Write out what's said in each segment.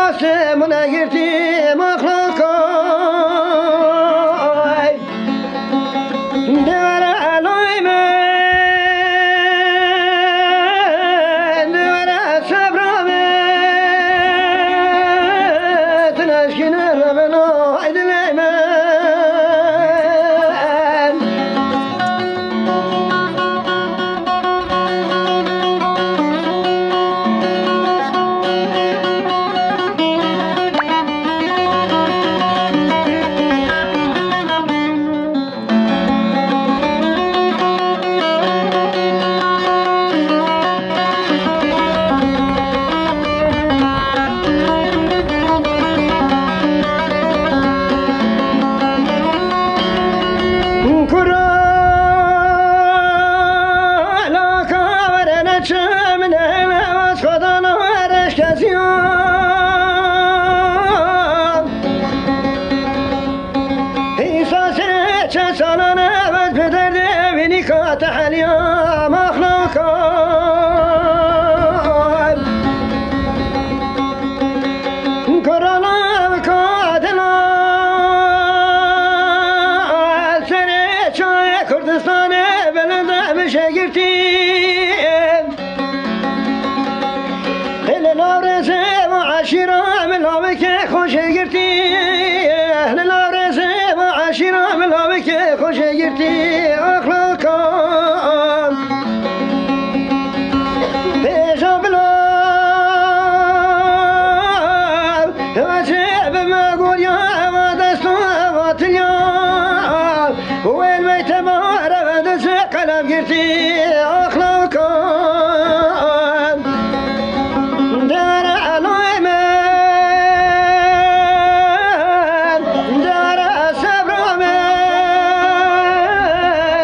آسمونه گرتی مخلوقای دور علای من دور صبر من تنشکن ربنا عدل من تحليا مخلوقات كورونا بكاتنا سريتشا كردستان بلد بشقرتي للورز وعشيرة من لابك خوش قرتي للورز وعشيرة من لابك خوش قرتي وين ما يتمار بدس قلب قرتي أخلاقكم دار علوي من دار صبر من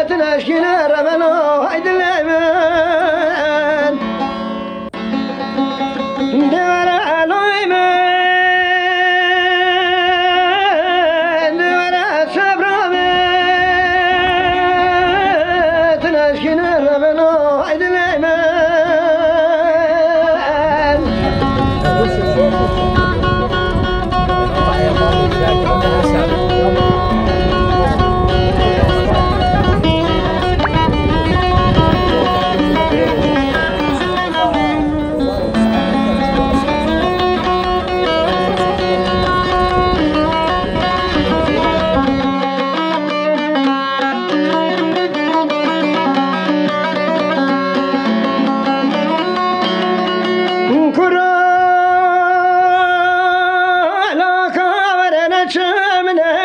تنشكين ربنا هيد الأمان دار علوي من من